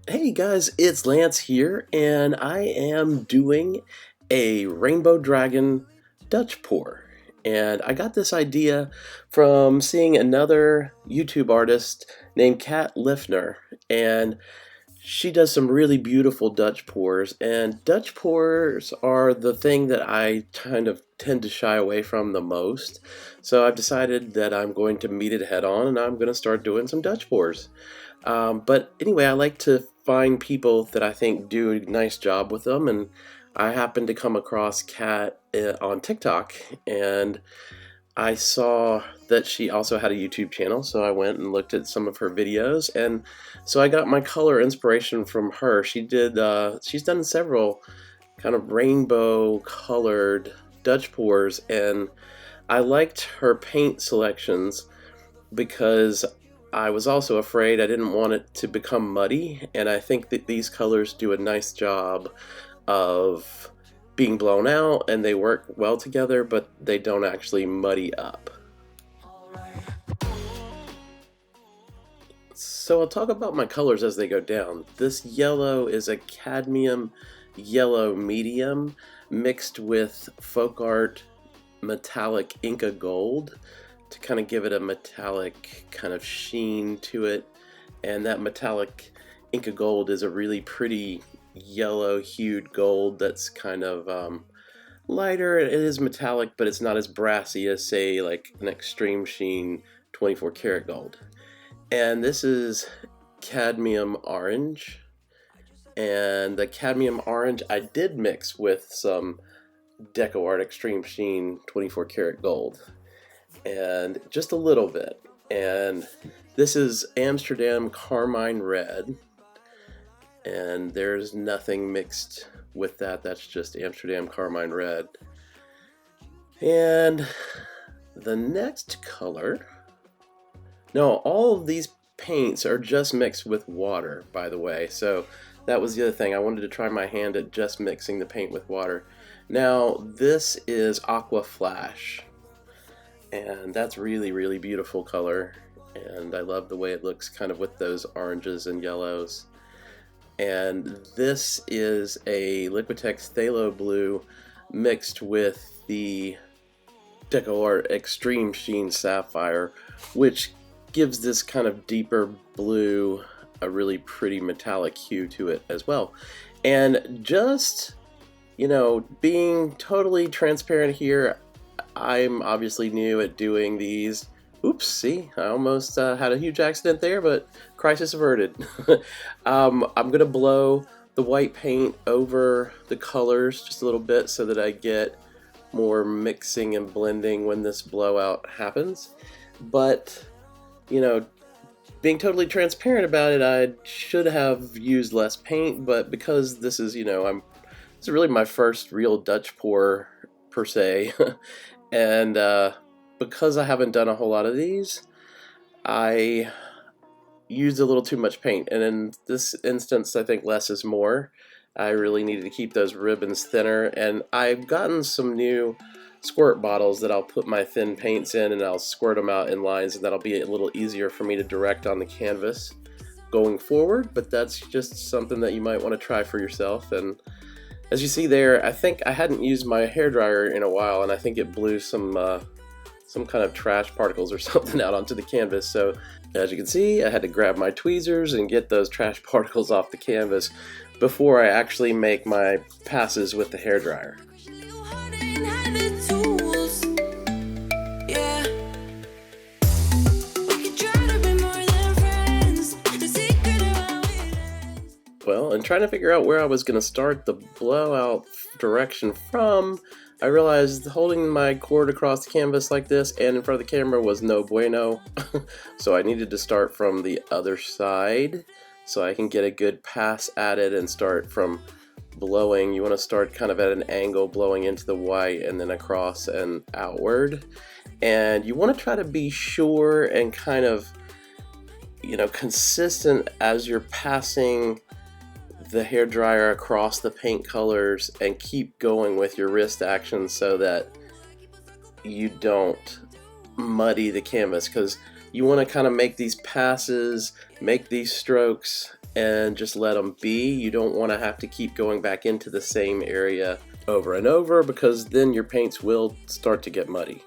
Hey guys, it's Lance here, and I am doing a Rainbow Dragon Dutch pour. And I got this idea from seeing another YouTube artist named Kat Lifner, and she does some really beautiful Dutch pours. And Dutch pours are the thing that I kind of tend to shy away from the most. So I've decided that I'm going to meet it head on, and I'm going to start doing some Dutch pours. But anyway, I like to find people that I think do a nice job with them, and I happened to come across Kat on TikTok, and I saw that she also had a YouTube channel, so I went and looked at some of her videos, and so I got my color inspiration from her. She's done several kind of rainbow colored Dutch pours, and I liked her paint selections because I was also afraid I didn't want it to become muddy, and I think that these colors do a nice job of being blown out and they work well together, but they don't actually muddy up. So I'll talk about my colors as they go down. This yellow is a cadmium yellow medium mixed with folk art metallic Inca gold to kind of give it a metallic kind of sheen to it. And that metallic Inca gold is a really pretty yellow hued gold that's kind of lighter. It is metallic, but it's not as brassy as, say, like an extreme sheen 24 karat gold. And this is cadmium orange. And the cadmium orange I did mix with some Deco Art Extreme Sheen 24 karat gold, and just a little bit. And this is Amsterdam Carmine Red, and there's nothing mixed with that. That's just Amsterdam Carmine Red. And the next color, no, all of these paints are just mixed with water, by the way. So that was the other thing. I wanted to try my hand at just mixing the paint with water. Now this is Aqua Flash, and that's really beautiful color, and I love the way it looks kind of with those oranges and yellows. And this is a Liquitex Phthalo Blue mixed with the Deco Art Extreme Sheen Sapphire, which gives this kind of deeper blue a really pretty metallic hue to it as well. And just, you know, being totally transparent here, I'm obviously new at doing these. Oops, see, I almost had a huge accident there, but crisis averted. I'm going to blow the white paint over the colors just a little bit so that I get more mixing and blending when this blowout happens. But, you know, being totally transparent about it, I should have used less paint, but because this is, you know, this is really my first real Dutch pour per se, and because I haven't done a whole lot of these, I used a little too much paint, and in this instance I think less is more. I really needed to keep those ribbons thinner, and I've gotten some new squirt bottles that I'll put my thin paints in, and I'll squirt them out in lines, and that'll be a little easier for me to direct on the canvas going forward. But that's just something that you might want to try for yourself. And as you see there, I think I hadn't used my hairdryer in a while, and I think it blew some kind of trash particles or something out onto the canvas. So as you can see, I had to grab my tweezers and get those trash particles off the canvas before I actually make my passes with the hairdryer. Well, and trying to figure out where I was going to start the blowout direction from, I realized holding my cord across the canvas like this and in front of the camera was no bueno. So I needed to start from the other side so I can get a good pass at it and start from blowing. You want to start kind of at an angle, blowing into the white and then across and outward. And you want to try to be sure and kind of, you know, consistent as you're passing the hairdryer across the paint colors, and keep going with your wrist action so that you don't muddy the canvas, because you want to kind of make these passes, make these strokes, and just let them be. You don't want to have to keep going back into the same area over and over, because then your paints will start to get muddy.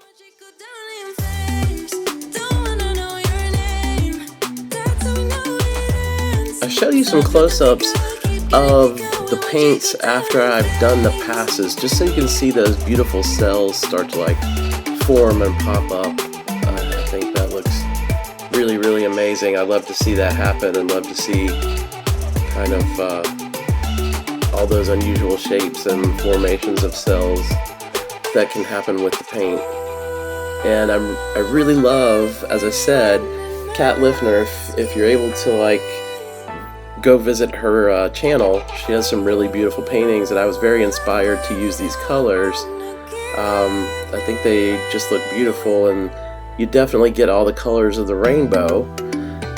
I showed you some close-ups of the paints after I've done the passes, just so you can see those beautiful cells start to like form and pop up. I think that looks really, really amazing. I love to see that happen, and love to see kind of all those unusual shapes and formations of cells that can happen with the paint. And I really love, as I said, Kat Liffner. If you're able to like go visit her channel, she has some really beautiful paintings, and I was very inspired to use these colors. I think they just look beautiful, and you definitely get all the colors of the rainbow.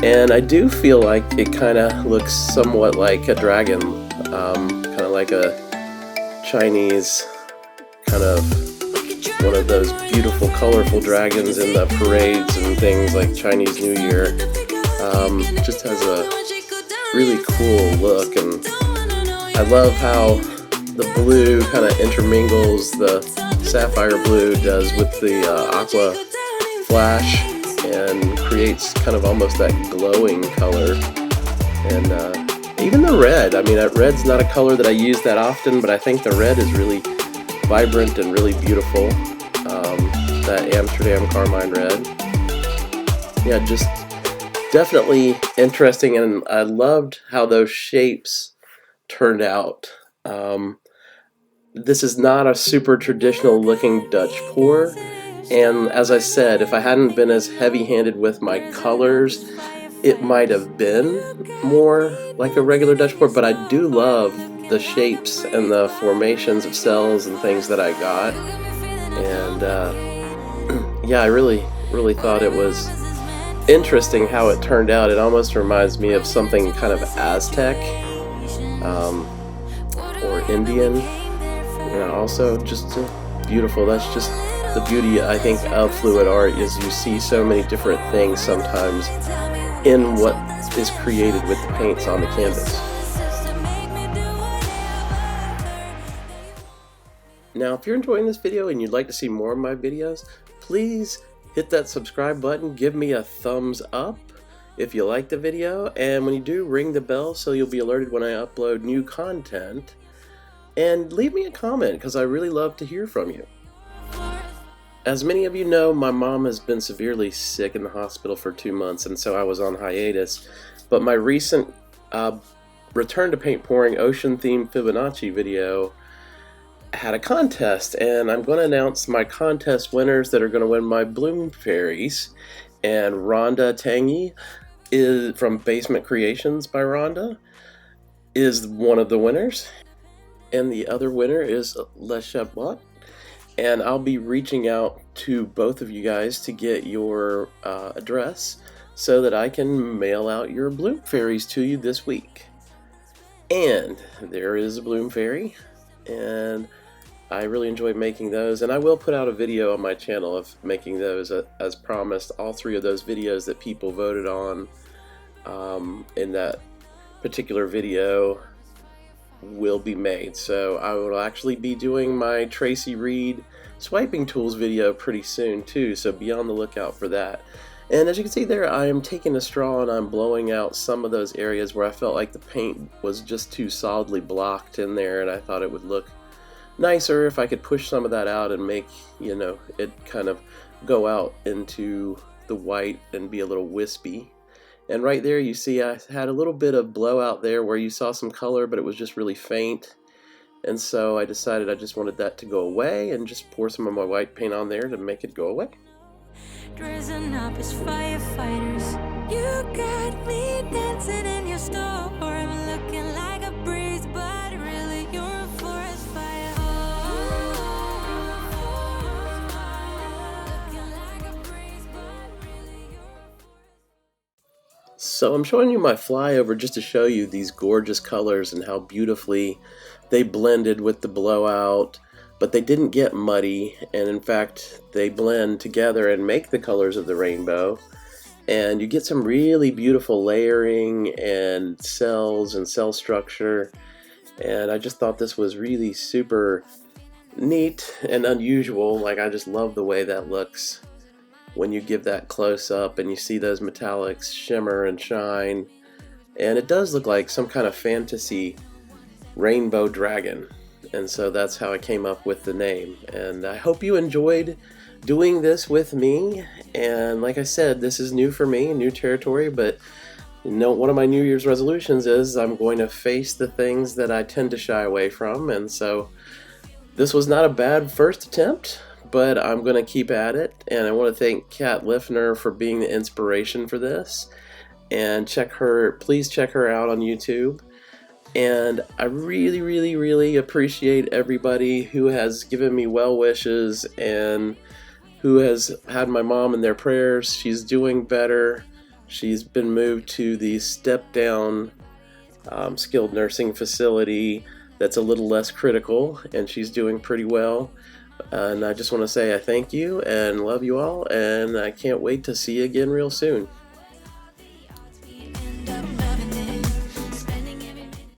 And I do feel like it kind of looks somewhat like a dragon, kind of like a Chinese kind of one of those beautiful colorful dragons in the parades and things like Chinese New Year. Just has a really cool look, and I love how the blue kind of intermingles, the sapphire blue does with the aqua flash, and creates kind of almost that glowing color. And even the red, I mean, that red's not a color that I use that often, but I think the red is really vibrant and really beautiful. That Amsterdam Carmine red. Yeah, just definitely interesting, and I loved how those shapes turned out. This is not a super traditional looking Dutch pour, and as I said, if I hadn't been as heavy-handed with my colors, it might have been more like a regular Dutch pour, but I do love the shapes and the formations of cells and things that I got. And yeah, I really thought it was interesting how it turned out. It almost reminds me of something kind of Aztec or Indian. And also just beautiful. That's just the beauty, I think, of fluid art, is you see so many different things sometimes in what is created with the paints on the canvas. Now, if you're enjoying this video and you'd like to see more of my videos, please hit that subscribe button, give me a thumbs up if you like the video, and when you do, ring the bell so you'll be alerted when I upload new content, and leave me a comment because I really love to hear from you. As many of you know, my mom has been severely sick in the hospital for 2 months, and so I was on hiatus, but my recent return to paint pouring Ocean Themed Fibonacci video had a contest, and I'm going to announce my contest winners that are going to win my bloom fairies. And Rhonda Tangye is from Basement Creations by Rhonda is one of the winners, and the other winner is Lechatbotte. And I'll be reaching out to both of you guys to get your address so that I can mail out your bloom fairies to you this week. And there is a bloom fairy, and I really enjoy making those, and I will put out a video on my channel of making those as promised. All 3 of those videos that people voted on in that particular video will be made. So I will actually be doing my Tracy Reed swiping tools video pretty soon too, so be on the lookout for that. And as you can see there, I am taking a straw and I'm blowing out some of those areas where I felt like the paint was just too solidly blocked in there, and I thought it would look nicer if I could push some of that out and make, you know, it kind of go out into the white and be a little wispy. And right there you see I had a little bit of blowout there where you saw some color, but it was just really faint. And so I decided I just wanted that to go away and just pour some of my white paint on there to make it go away. Dressing up as firefighters, you got me dancing in your store. I'm looking like a breeze, but really you're a forest fire. Looking like a breeze, but really you're... So I'm showing you my flyover just to show you these gorgeous colors and how beautifully they blended with the blowout. But they didn't get muddy, and in fact they blend together and make the colors of the rainbow. and you get some really beautiful layering and cells and cell structure. And I just thought this was really super neat and unusual. Like, I just love the way that looks when you give that close up and you see those metallics shimmer and shine. And it does look like some kind of fantasy rainbow dragon. And so that's how I came up with the name. And I hope you enjoyed doing this with me. And like I said, this is new for me, new territory, but one of my New Year's resolutions is I'm going to face the things that I tend to shy away from. And so this was not a bad first attempt, but I'm going to keep at it. And I want to thank Kat Liffner for being the inspiration for this. And please check her out on YouTube. And I really, really, really appreciate everybody who has given me well wishes and who has had my mom in their prayers. She's doing better. She's been moved to the step-down skilled nursing facility that's a little less critical, and she's doing pretty well. And I just want to say I thank you and love you all, and I can't wait to see you again real soon.